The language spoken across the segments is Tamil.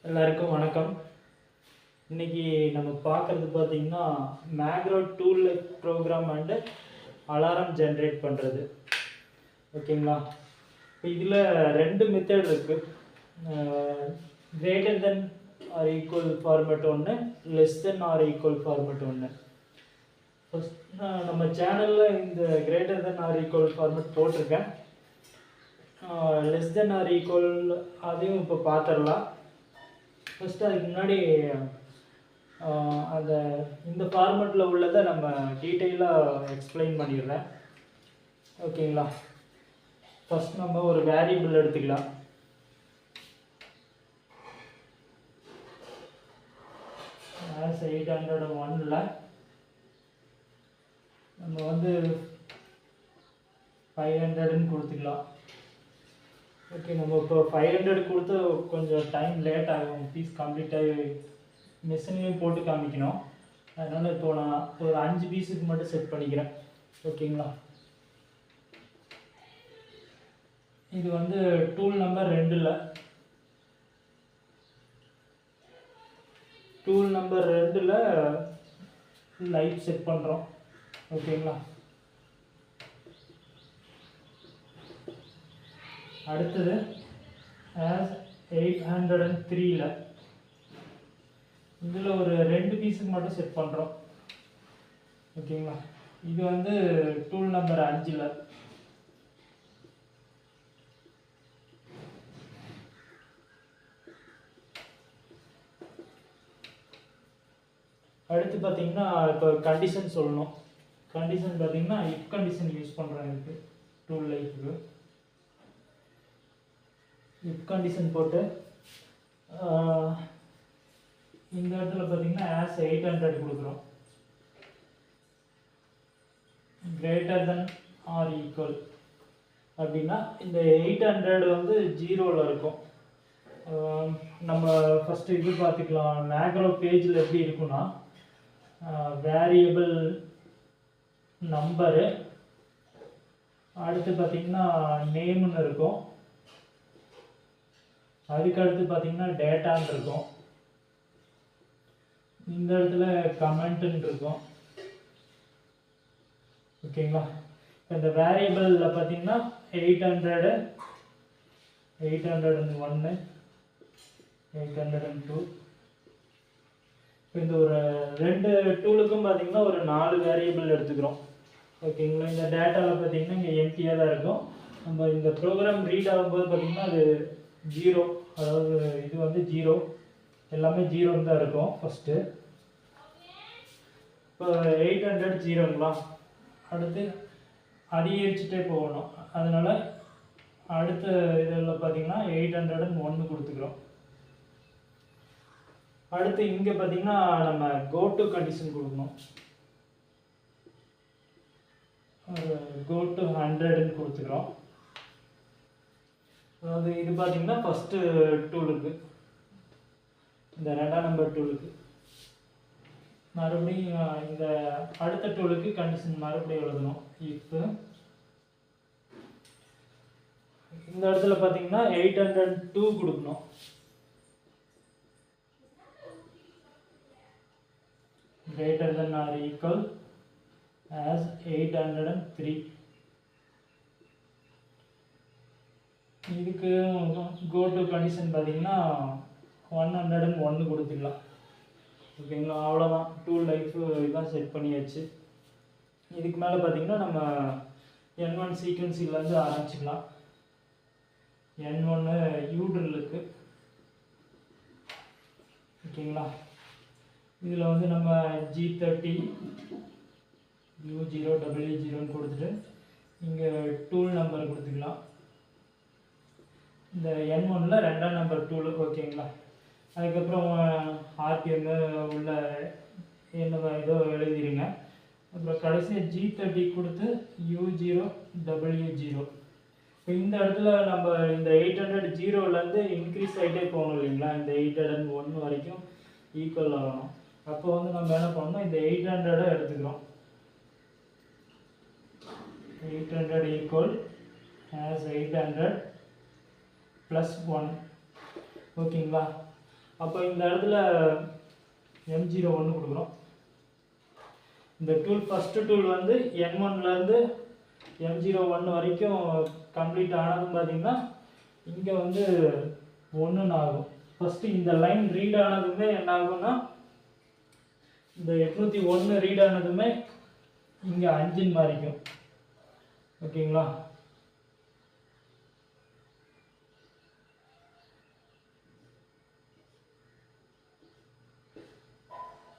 எல்லாருக்கும் வணக்கம். இன்னைக்கு நம்ம பார்க்குறது பார்த்தீங்கன்னா macro tool program and alarm generate பண்ணுறது. ஓகேங்களா? இப்போ இதில் ரெண்டு மெத்தட் இருக்குது. Greater than or equal format ஒன்று, less than or equal format ஒன்று. ஃபஸ்ட் நம்ம சேனலில் இந்த greater than or equal format போட்டிருக்கேன். லெஸ் தென் ஆர் ஈக்குவல் அதையும் இப்போ பார்த்துடலாம். ஃபஸ்ட்டு அதுக்கு முன்னாடி அந்த இந்த ஃபார்மெட்டில் உள்ளதை நம்ம டீட்டெயிலாக எக்ஸ்பிளைன் பண்ணிடுறேன். ஓகேங்களா? ஃபஸ்ட் நம்ம ஒரு வேரியபிள் எடுத்துக்கலாம். ஆஸ் 801ல் நம்ம வந்து 500ன்னு கொடுத்துக்கலாம். ஓகே, நம்ம இப்போ 500 கொடுத்து கொஞ்சம் டைம் லேட் ஆகும். பீஸ் கம்ப்ளீட் ஆகி மிஷின்லேயும் போட்டு காமிக்கணும். அதனால் இப்போ நான் ஒரு 5 பீஸுக்கு மட்டும் செட் பண்ணிக்கிறேன். ஓகேங்களா? இது வந்து டூல் நம்பர் 2ல் லைட் செட் பண்ணுறோம். ஓகேங்களா? அடுத்தது ஆஸ் 803ல் இதில் ஒரு 2 பீஸுக்கு மட்டும் செட் பண்ணுறோம். ஓகேங்களா? இது வந்து டூல் நம்பர் 5ல். அடுத்து பார்த்தீங்கன்னா இப்போ கண்டிஷன் சொல்லணும். கண்டிஷன் பார்த்தீங்கன்னா இஃப் கண்டிஷன் யூஸ் பண்ணுறேன். இதுக்கு டூல் லைஃபுக்கு இஃப் கண்டிஷன் போட்டு இந்த இடத்துல பார்த்தீங்கன்னா ஆஸ் 800 கொடுக்குறோம். கிரேட்டர் தென் ஆர் ஈக்குவல் அப்படின்னா இந்த 800 வந்து 0ல் இருக்கும். நம்ம ஃபஸ்ட்டு இது பார்த்துக்கலாம். மேக்ரோ பேஜில் எப்படி இருக்குன்னா வேரியபிள் நம்பரு, அடுத்து பார்த்தீங்கன்னா நேம்னு இருக்கும், அதுக்கு அடுத்து பார்த்தீங்கன்னா டேட்டான்னு இருக்கும், இந்த இடத்துல கமெண்ட்டுன்னு இருக்கும். ஓகேங்களா? இந்த வேரியபிளில் பார்த்தீங்கன்னா 800, 801, 802. இப்போ இந்த ஒரு 2 டூலுக்கும் பார்த்தீங்கன்னா ஒரு 4 வேரியபிள் எடுத்துக்கிறோம். ஓகேங்களா? இந்த டேட்டாவில் பார்த்தீங்கன்னா இங்கே எம்டியாக தான் இருக்கும். நம்ம இந்த ப்ரோக்ராம் ரீட் ஆகும்போது பார்த்தீங்கன்னா அது 0, அதாவது இது வந்து 0, எல்லாமே 0ன்னு தான் இருக்கும் ஃபஸ்ட்டு. இப்போ 800 0ங்களா? அடுத்து அதிகரிச்சுட்டே போகணும். அதனால் அடுத்த இதில் பார்த்தீங்கன்னா 801 கொடுத்துக்கிறோம். அடுத்து இங்கே பார்த்தீங்கன்னா நம்ம கோ டு கண்டிஷன் கொடுக்கணும். கோ டு 100ன்னு கொடுத்துக்கிறோம். அதாவது இது பார்த்தீங்கன்னா ஃபஸ்ட்டு டூலுக்கு, இந்த 2ஆம் நம்பர் டூலுக்கு. மறுபடியும் இந்த அடுத்த டூலுக்கு கண்டிஷன் மறுபடியும் எழுதணும். இப்போ இந்த இடத்துல பார்த்தீங்கன்னா 802 கொடுக்கணும். greater than or equal as 803. இதுக்கு கோ டு கண்டிஷன் பார்த்தீங்கன்னா 101 கொடுத்துக்கலாம். ஓகேங்களா? அவ்வளோதான். டூல் லைஃபு இதான் செட் பண்ணியாச்சு. இதுக்கு மேலே பார்த்தீங்கன்னா நம்ம N1 சீக்வன்ஸிலேருந்து ஆரம்பிச்சிக்கலாம். N1 யூட்ரிலுக்கு. ஓகேங்களா? இதில் வந்து நம்ம G30, U0, W0ன்னு கொடுத்துட்டு இங்கே டூல் நம்பர் கொடுத்துக்கலாம். இந்த N1ல் 2ஆம் நம்பர் டூலு. ஓகேங்களா? அதுக்கப்புறம் ஆர்பிஎம் உள்ள என்ன ஏதோ எழுதிடுங்க. அப்புறம் கடைசியாக G30 கொடுத்து U0, W0. இப்போ இந்த இடத்துல நம்ம இந்த 800 0லேருந்து இன்க்ரீஸ் ஆகிட்டே போகணும் இல்லைங்களா? இந்த 801 வரைக்கும் ஈக்குவல் ஆகணும். அப்போ வந்து நம்ம என்ன பண்ணணும், இந்த 800 எடுத்துக்கிறோம். 800 ஈக்குவல் ஆஸ் 800 +1. ஓகேங்களா? அப்போ இந்த இடத்துல M01 கொடுக்குறோம். இந்த டூல் ஃபஸ்ட்டு டூல் வந்து N1லேருந்து M01 வரைக்கும் கம்ப்ளீட் ஆனதும் பார்த்தீங்கன்னா இங்கே வந்து 1ன்னு ஆகும். ஃபஸ்ட்டு இந்த லைன் ரீட் ஆனதுமே என்ன ஆகும்னா இந்த 801 ரீட் ஆனதுமே இங்கே 5ன்னு மாறிக்கும். ஓகேங்களா?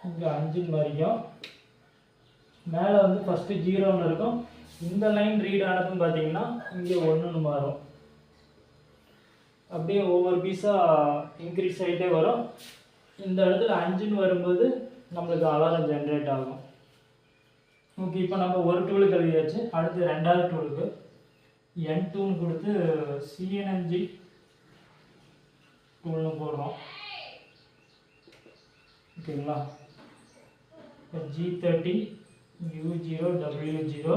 இங்கே 5ன்னு மாறிக்கும். மேலே வந்து ஃபஸ்ட்டு 0ன்னு இருக்கும். இந்த லைன் ரீட் ஆனதும் பார்த்தீங்கன்னா இங்கே 1ன்னு மாறும். அப்படியே ஒவ்வொரு பீஸாக இன்க்ரீஸ் ஆகிட்டே வரும். இந்த இடத்துல 5ன்னு வரும்போது நம்மளுக்கு அலாரம் ஜென்ரேட் ஆகும். ஓகே, இப்போ நம்ம ஒரு டூலுக்கு எழுதியாச்சு. அடுத்து ரெண்டாவது டூலுக்கு N2ன்னு கொடுத்து CNMG டூல்னு போடுறோம். ஓகேங்களா? G30 U0 W0.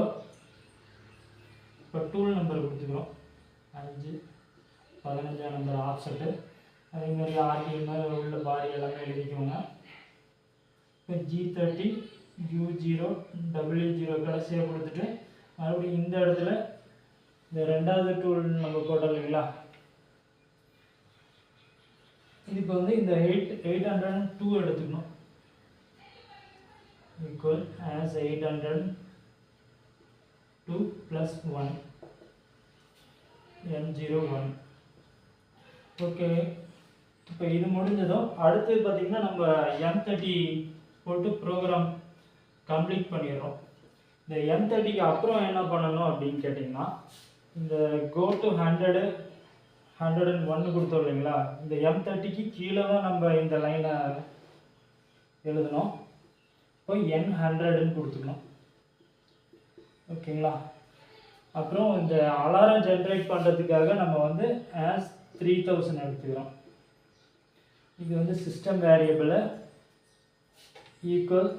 இப்போ டூல் நம்பர் கொடுத்துக்கிறோம் 5, 15ஆம் நம்பர் ஆஃப்செட்டு. அதேமாதிரி RPM உள்ள பாடி எல்லாமே எழுதிக்கோங்க. இப்போ G30 U0 W0 கடைசியாக கொடுத்துட்டு மறுபடியும் இந்த இடத்துல இந்த ரெண்டாவது டூல் நம்ம போட்டோம் இல்லைங்களா, இதுக்கு வந்து இந்த 802 எடுத்துக்கணும். equal as 802 plus 1 M01. Okay, இப்போ இது முடிஞ்சதும் அடுத்து பார்த்திங்கன்னா நம்ம M30 போட்டு ப்ரோக்ராம் கம்ப்ளீட் பண்ணிடுறோம். இந்த M30க்கு அப்புறம் என்ன பண்ணணும் அப்படின்னு கேட்டிங்கன்னா, இந்த go to 100 101 கொடுத்தோம் இல்லைங்களா, இந்த M30க்கு கீழே தான் நம்ம இந்த லைனை எழுதணும். இப்போ N100ன்னு கொடுத்துக்கணும். ஓகேங்களா? அப்புறம் இந்த அலாரம் ஜென்ரேட் பண்ணுறதுக்காக நம்ம வந்து as 3000 எடுத்துக்கிறோம். இது வந்து சிஸ்டம் வேரியபிளை ஈக்குவல்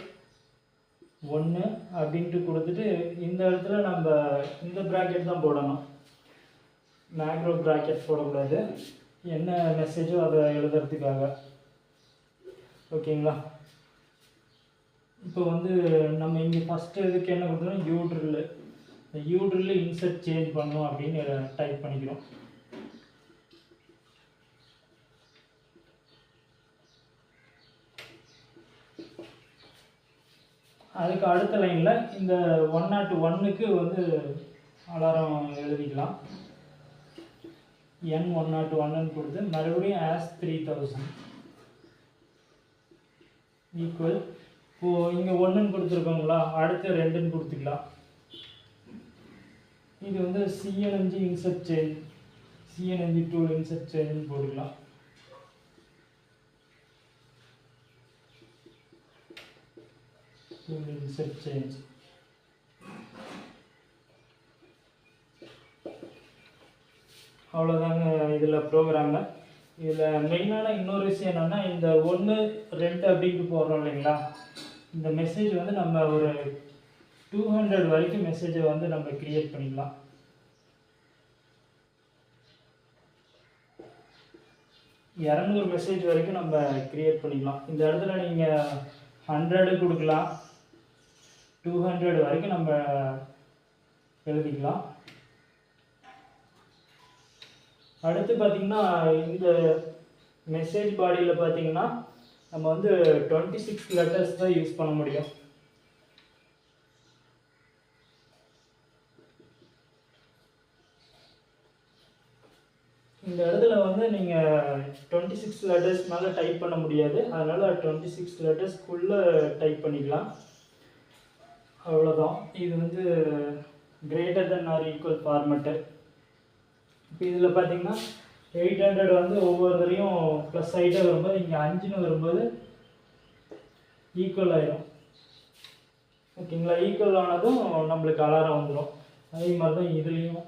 1 அப்படின்ட்டு கொடுத்துட்டு இந்த இடத்துல நம்ம இந்த ப்ராக்கெட் தான் போடணும். மேக்ரோ ப்ராக்கெட் போடக்கூடாது. என்ன மெசேஜோ அதை எழுதுறதுக்காக. ஓகேங்களா? இப்போ வந்து நம்ம இங்கே ஃபஸ்ட்டு இதுக்கு என்ன கொடுத்தோம்னா யூட்ரில், இந்த யூட்ரில் இன்சர்ட் சேஞ்ச் பண்ணணும் அப்படின்னு டைப் பண்ணிக்கிறோம். அதுக்கு அடுத்த லைனில் இந்த 101க்கு வந்து அலாரம் எழுதிக்கலாம். N101ன்னு கொடுத்து மறுபடியும் as 3000 ஈக்குவல். இப்போது இங்கே 1ன்னு கொடுத்துருக்கோங்களா, அடுத்து 2ன்னு கொடுத்துக்கலாம். இது வந்து CNMG insert change, CNMG tool insert சேஞ்சுன்னு போட்டுக்கலாம். Tool insert change. அவ்வளோதாங்க இதில் ப்ரோக்ராமு. இதில் மெயினான இன்னொரு விஷயம் என்னென்னா, இந்த 1 2 அப்படின்ட்டு போடுறோம் இல்லைங்களா, இந்த மெசேஜ் வந்து நம்ம ஒரு 200 வரைக்கும் மெசேஜை வந்து நம்ம க்ரியேட் பண்ணிக்கலாம். இரநூறு மெசேஜ் வரைக்கும் நம்ம க்ரியேட் பண்ணிக்கலாம். இந்த இடத்துல நீங்கள் 100 கொடுக்கலாம், 200 வரைக்கும் நம்ம எழுதிக்கலாம். அடுத்து பார்த்திங்கன்னா இந்த மெசேஜ் பாடியில் பார்த்திங்கன்னா நம்ம வந்து 26 லெட்டர்ஸ் தான் யூஸ் பண்ண முடியும். இந்த இடத்துல வந்து நீங்கள் 26 லெட்டர்ஸ் மேலே டைப் பண்ண முடியாது. அதனால் 26 லெட்டர்ஸ்க்குள்ளே டைப் பண்ணிக்கலாம். அவ்வளோதான். இது வந்து greater than or equal format. இப்போ இதில் பார்த்தீங்கன்னா 800 வந்து ஒவ்வொரு தரையும் ப்ளஸ் ஆகிட்டே வரும்போது இங்கே 5ன்னு வரும்போது ஈக்குவல் ஆகிடும். ஓகேங்களா? ஈக்குவல் ஆனதும் நம்மளுக்கு அலாரம் வந்துடும். அதே மாதிரி தான் இதுலேயும்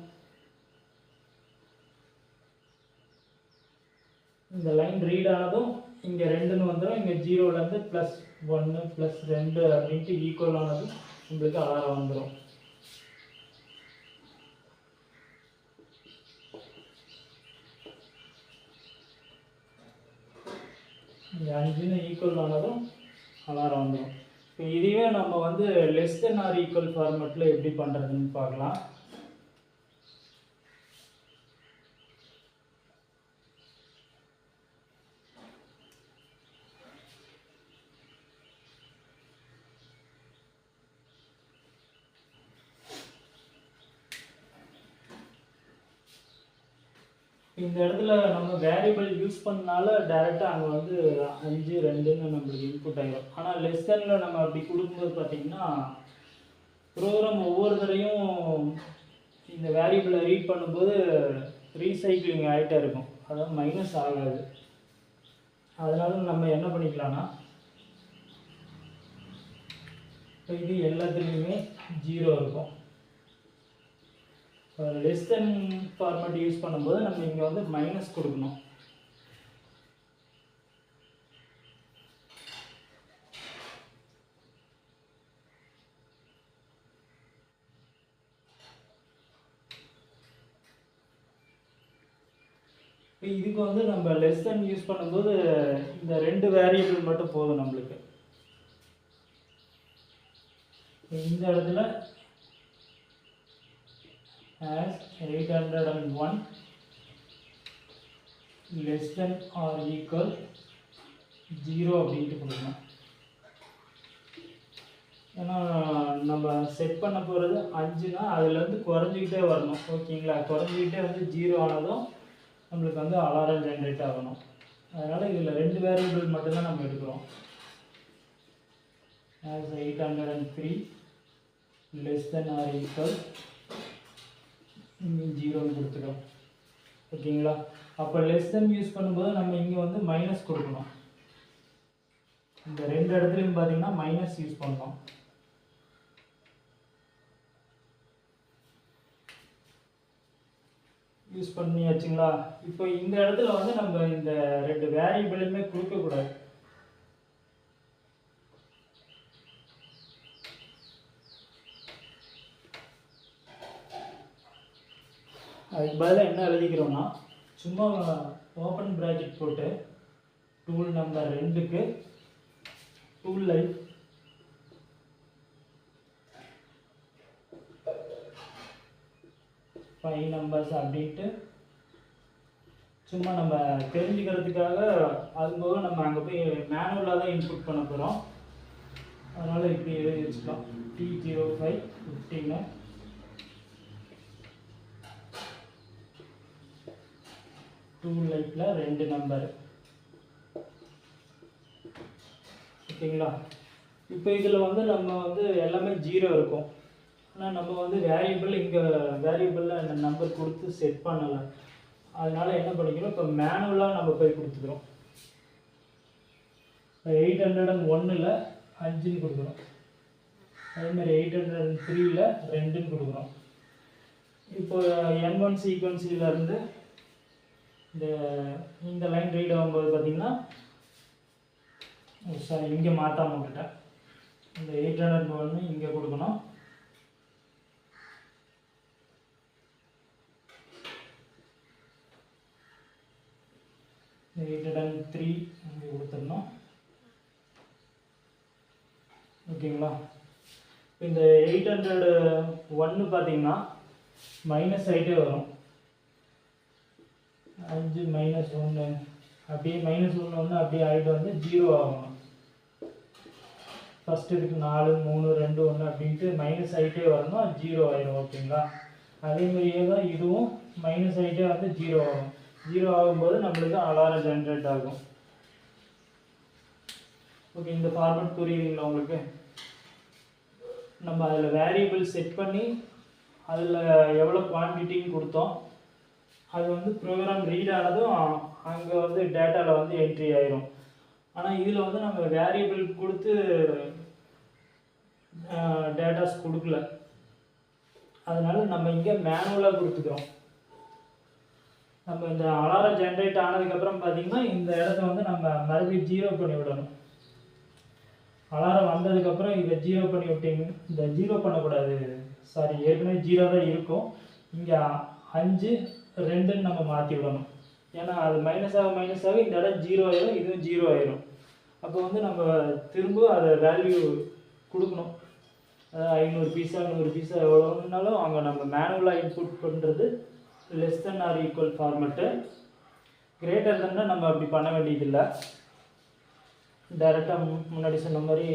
இந்த லைன் ரீட் ஆனதும் இங்கே 2ன்னு வந்துடும். இங்கே 0லேருந்து +1 +2 அப்படின்ட்டு ஈக்குவல் ஆனதும் நம்மளுக்கு அலாரம் வந்துடும். இங்கே 5ன்னு ஈக்குவல் ஆனதும் அலாரம் வந்துடும். இப்போ இதுவே நம்ம வந்து லெஸ் தென் ஆர் ஈக்குவல் ஃபார்மேட்டில் எப்படி பண்ணுறதுன்னு பார்க்கலாம். இந்த இடத்துல நம்ம வேரியபிள் யூஸ் பண்ணனால டைரெக்டாக அங்கே வந்து 5 2ன்னு நம்மளுக்கு இன்புட் ஆகிடும். ஆனால் லெஸ் தெனில் நம்ம அப்படி கொடுக்கும்போது பார்த்திங்கன்னா ப்ரோக்ராம் ஒவ்வொரு தடையும் இந்த வேரியபிளை ரீட் பண்ணும்போது ரீசைக்கிளிங் ஆகிட்டே இருக்கும், அதாவது மைனஸ் ஆகாது. அதனால நம்ம என்ன பண்ணிக்கலாம்னா இப்போ இது எல்லாத்துலேயுமே 0 இருக்கும். லெஸ் தென் ஃபார்மேட் யூஸ் பண்ணும்போது நம்ம இங்கே வந்து மைனஸ் கொடுக்கணும். இதுக்கு வந்து நம்ம லெஸ் தென் யூஸ் பண்ணும்போது இந்த 2 வேரியபிள் மட்டும் போதும் நம்மளுக்கு. இந்த இடத்துல as 801 less than or equal 0 அப்படின்ட்டு கொடுக்கணும். ஏன்னா நம்ம செட் பண்ண போகிறது 5னா அதுலேருந்து குறைஞ்சிக்கிட்டே வரணும். ஓகேங்களா, குறைஞ்சிக்கிட்டே வந்து 0 ஆனதும் நம்மளுக்கு வந்து அலாரம் ஜென்ரேட் ஆகணும். அதனால் இதில் 2 வேரியபிள் மட்டும்தான் நம்ம எடுக்கிறோம். as 803 less than or equal 0ன்னு கொடுத்துட்டோம். ஓகேங்களா, அப்போ லெஸ் தென் யூஸ் பண்ணும்போது நம்ம இங்கே வந்து மைனஸ் கொடுக்கணும். இந்த 2 இடத்துலையும் பார்த்தீங்கன்னா மைனஸ் யூஸ் பண்ணோம். யூஸ் பண்ணியாச்சுங்களா. இப்போ இந்த இடத்துல வந்து நம்ம இந்த 2 வேரியபிளுமே கொடுக்கக்கூடாது. அதுக்கு பதிலாக என்ன எழுதிக்கிறோம்னா சும்மா ஓப்பன் ப்ராக்கெட் போட்டு டூல் நம்பர் 2க்கு டூல் லைஃப் ஃபைவ் நம்பர்ஸ் அப்படின்ட்டு சும்மா நம்ம தெரிஞ்சுக்கிறதுக்காக. அதுபோக நம்ம அங்கே போய் மேனுவலாக தான் இன்புட் பண்ண போகிறோம். அதனால் இப்படி எழுதி வச்சுக்கலாம். T05 15 டூல் லைஃப்பில் 2 நம்பர். ஓகேங்களா, இப்போ இதில் வந்து நம்ம வந்து எல்லாமே 0 இருக்கும். ஆனால் நம்ம வந்து வேரியபிள் இங்கே வேரியபிளில் அந்த நம்பர் கொடுத்து செட் பண்ணலை. அதனால் என்ன பண்ணிக்கிறோம், இப்போ மேனுவலாக நம்ம போய் கொடுத்துக்கிறோம். 801ல் 5ன்னு கொடுக்குறோம். அதேமாதிரி 803ல் 2ன்னு கொடுக்குறோம். இப்போ N1 சீக்வன்ஸிலேருந்து இந்த லைன் ரீட் ஆகும்போது பார்த்தீங்கன்னா சாரி இங்கே மாற்றாம விட்டுட்டேன். இந்த 801 இங்கே கொடுக்கணும். இந்த 803 இங்கே கொடுத்துடணும். ஓகேங்களா, இந்த 801 பார்த்தீங்கன்னா மைனஸ் ஆகிட்டே வரும். 5 -1 அப்படியே -1 அப்படியே ஆகிட்டு வந்து 0 ஆகணும். ஃபஸ்ட்டு இதுக்கு 4 3 2 1 அப்படின்ட்டு மைனஸ் ஆகிட்டே வரணும், 0 ஆயிடும். ஓகேங்களா, அதேமாதிரியே தான் இதுவும் மைனஸ் ஆகிட்டே வந்து 0 ஆகும். 0 ஆகும்போது நம்மளுக்கு அலாரம் ஜென்ரேட் ஆகும். ஓகே, இந்த ஃபார்மேட் புரியுதுங்களா உங்களுக்கு? நம்ம அதில் வேரியபிள் செட் பண்ணி அதில் எவ்வளோ குவான்டிட்டின்னு கொடுத்தோம். அது வந்து ப்ரோக்ராம் ரீட் ஆனதும் அங்கே வந்து டேட்டாவில் வந்து என்ட்ரி ஆயிரும். ஆனால் இதில் வந்து நம்ம வேரியபிள் கொடுத்து டேட்டாஸ் கொடுக்கல. அதனால நம்ம இங்கே மேனுவலாக கொடுத்துக்கிறோம். நம்ம இந்த அலாரம் ஜென்ரேட் ஆனதுக்கப்புறம் பார்த்திங்கன்னா இந்த இடத்த வந்து நம்ம மறுபடியும் 0 பண்ணி விடணும். அலாரம் வந்ததுக்கப்புறம் இதை 0 பண்ணி விட்டீங்க. இந்த 0 பண்ணக்கூடாது, சாரி ஏற்கனவே 0 தான் இருக்கும். இங்கே 5 2ன்னு நம்ம மாற்றி விடணும். ஏன்னா அது மைனஸ் ஆக இந்த இடம் 0 ஆயிரும், இதுவும் 0 ஆயிரும். அப்போ வந்து நம்ம திரும்ப அதை வேல்யூ கொடுக்கணும். அதாவது 500 பீஸா 100 பீஸா எவ்வளோனாலும் அங்கே நம்ம மேனுவலாக இன்புட் பண்ணுறது less than or equal format. Greater தென்னா நம்ம அப்படி பண்ண வேண்டியதில்லை. டைரெக்டாக முன்னாடி சொன்ன மாதிரி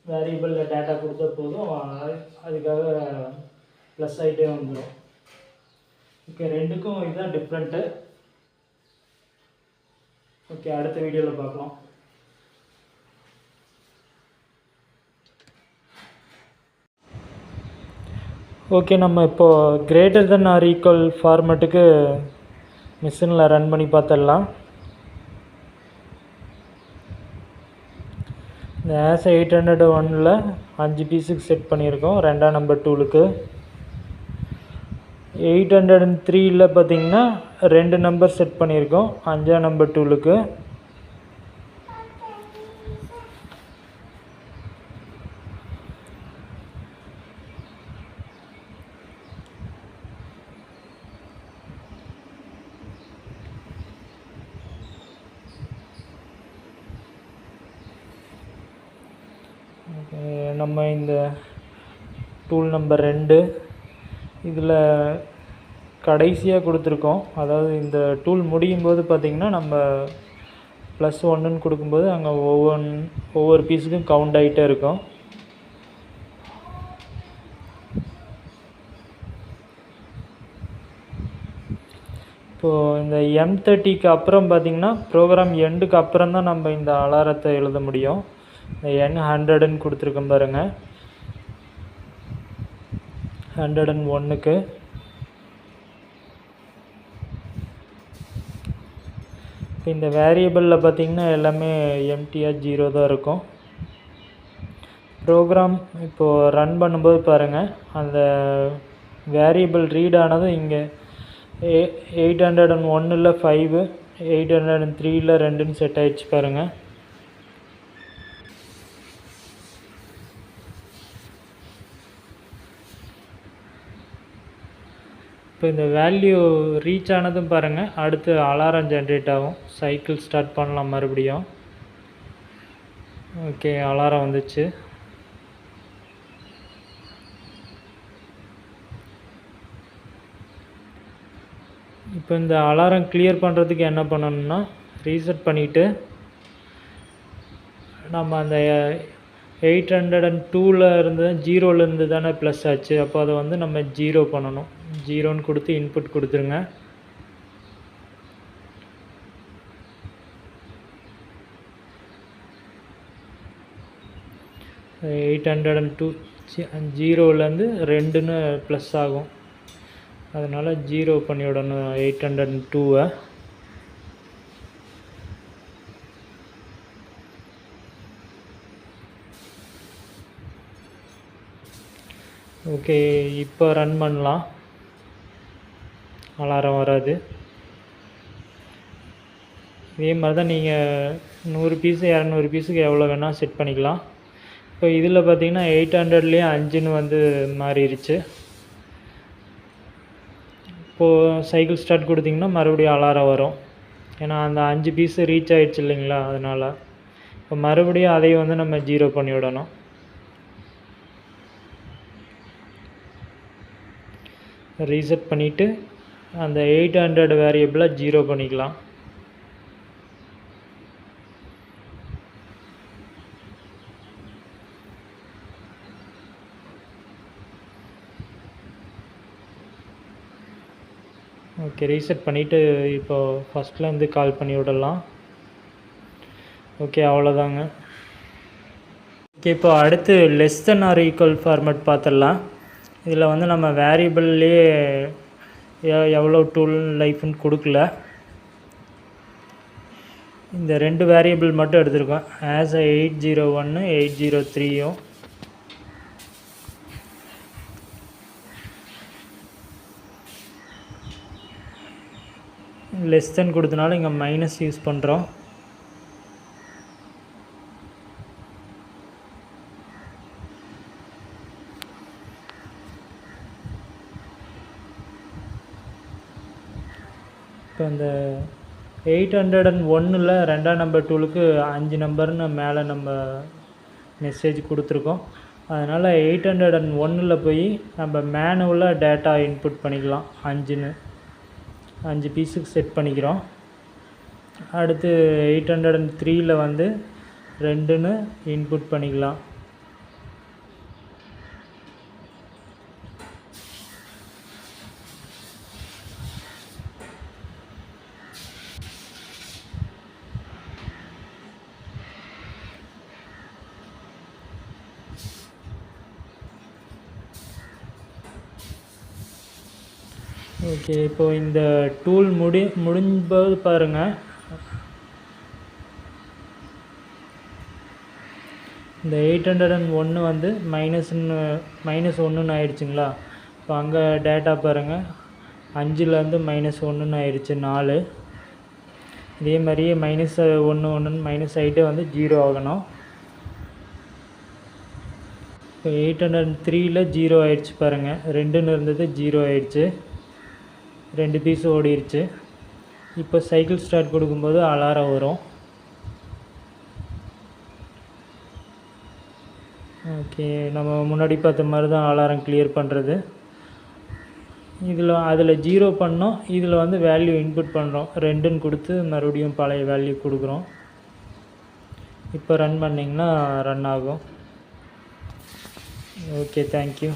வேரியபிளில் டேட்டா கொடுத்தா போதும், அதுக்காக ப்ளஸ் ஆகிட்டே வந்துடும். ஓகே, ரெண்டுக்கும் இதுதான் டிஃப்ரெண்ட்டு. ஓகே, அடுத்த வீடியோவில் பார்க்கலாம். ஓகே, நம்ம இப்போது கிரேட்டர் தென் ஆர் ஈக்குவல் ஃபார்மெட்டுக்கு மிஷினில் ரன் பண்ணி பார்த்துடலாம். இந்த ஆஸ் 801ல் 5 பீஸுக்கு செட் பண்ணியிருக்கோம். 2ஆம் நம்பர் டூலுக்கு 803ல் பார்த்திங்கன்னா 2 நம்பர் செட் பண்ணியிருக்கோம் 5ஆம் நம்பர் டூலுக்கு. நம்ம இந்த டூல் நம்பர் 2 இதில் கடைசியாக கொடுத்துருக்கோம். அதாவது இந்த டூல் முடியும் போது பார்த்திங்கன்னா நம்ம +1ன்னு கொடுக்கும்போது அங்கே ஒவ்வொரு பீஸுக்கும் கவுண்ட் ஆகிட்டே இருக்கும். இப்போது இந்த M30க்கு அப்புறம் பார்த்திங்கன்னா ப்ரோக்ராம் எண்டுக்கு அப்புறம் தான் நம்ம இந்த அலாரத்தை எழுத முடியும். இந்த N100ன்னு கொடுத்துருக்கோம் பாருங்கள். 101க்கு இப்போ இந்த வேரியபிளில் பார்த்திங்கன்னா எல்லாமே எம்டியாக 0 தான் இருக்கும். ப்ரோக்ராம் இப்போது ரன் பண்ணும்போது பாருங்கள், அந்த வேரியபிள் ரீட் ஆனதும் இங்கே 801ல் 5, 803ல் 2ன்னு செட் ஆகிடுச்சு பாருங்கள். இப்போ இந்த வேல்யூ ரீச் ஆனதும் பாருங்கள், அடுத்து அலாரம் ஜென்ரேட் ஆகும். சைக்கிள் ஸ்டார்ட் பண்ணலாம் மறுபடியும். ஓகே, அலாரம் வந்துச்சு. இப்போ இந்த அலாரம் கிளியர் பண்ணுறதுக்கு என்ன பண்ணணும்னா, ரீசெட் பண்ணிவிட்டு நம்ம அந்த 802ல் இருந்து 0லேருந்து தானே ப்ளஸ் ஆச்சு, அப்போ அதை வந்து நம்ம 0 பண்ணணும். 0ன்னு கொடுத்து இன்புட் கொடுத்துருங்க. $802 0லேருந்து 2ன்னு ப்ளஸ் ஆகும், அதனால் 0 பண்ணி விடணும் 802. ஓகே, இப்போ ரன் பண்ணலாம். அலாரம் வராது. இதே மாதிரி தான் நீங்கள் 100 பீஸு 200 பீஸுக்கு எவ்வளோ வேணால் செட் பண்ணிக்கலாம். இப்போ இதில் பார்த்தீங்கன்னா 800லேயே 5ன்னு வந்து மாறிடுச்சு. இப்போது சைக்கிள் ஸ்டார்ட் கொடுத்திங்கன்னா மறுபடியும் அலாரம் வரும். ஏன்னா அந்த 5 பீஸு ரீச் ஆகிடுச்சு இல்லைங்களா, அதனால் இப்போ மறுபடியும் அதையும் வந்து நம்ம 0 பண்ணி விடணும். ரீசெட் பண்ணிவிட்டு அந்த 800 வேரியபிளை 0 பண்ணிக்கலாம். ஓகே, ரீசெட் பண்ணிவிட்டு இப்போது ஃபஸ்ட்லேருந்து கால் பண்ணி விடலாம். ஓகே, அவ்வளோதாங்க. ஓகே, இப்போ அடுத்து less than or equal format பார்த்துடலாம். இதில் வந்து நம்ம வேரியபிள்லேயே எவ்வளோ டூல் லைஃப்னு கொடுக்கல, இந்த 2 வேரியபிள் மட்டும் எடுத்திருக்கோம். ஆஸ் 801 803யும் லெஸ் தென் கொடுத்தனால இங்கே மைனஸ் யூஸ் பண்ணுறோம். இப்போ இப்போ இந்த 801ல் 2ஆம் நம்பர் டூலுக்கு 5 நம்பர்னு மேலே நம்ம மெசேஜ் கொடுத்துருக்கோம். அதனால் 801ல் போய் நம்ம மேனுவலாக டேட்டா இன்புட் பண்ணிக்கலாம். 5 பீஸுக்கு செட் பண்ணிக்கிறோம். அடுத்து 803ல் வந்து 2ன்னு இன்புட் பண்ணிக்கலாம். ஓகே, இப்போ இந்த டூல் முடிஞ்சபோது பாருங்கள், இந்த 801 வந்து -1ன்னு ஆயிடுச்சுங்களா. இப்போ அங்கே டேட்டா பாருங்கள், 5லேருந்து -1ன்னு ஆயிடுச்சு 4. இதே மாதிரியே -1 மைனஸ் ஆகிட்டு வந்து 0 ஆகணும். இப்போ 803ல் 0 ஆயிடுச்சு பாருங்கள், 2ன்னு இருந்தது 0 ஆயிடுச்சு, 2 பீஸ் ஓடிடுச்சு. இப்போ சைக்கிள் ஸ்டார்ட் கொடுக்கும்போது அலாரம் வரும். ஓகே, நம்ம முன்னாடி பார்த்த மாதிரி தான் அலாரம் கிளியர் பண்ணுறது. அதில் 0 பண்ணோம், இதில் வந்து வேல்யூ இன்புட் பண்ணுறோம், 2ன்னு கொடுத்து மறுபடியும் பழைய வேல்யூ கொடுக்குறோம். இப்போ ரன் பண்ணிங்கன்னா ரன் ஆகும். Okay, thank you.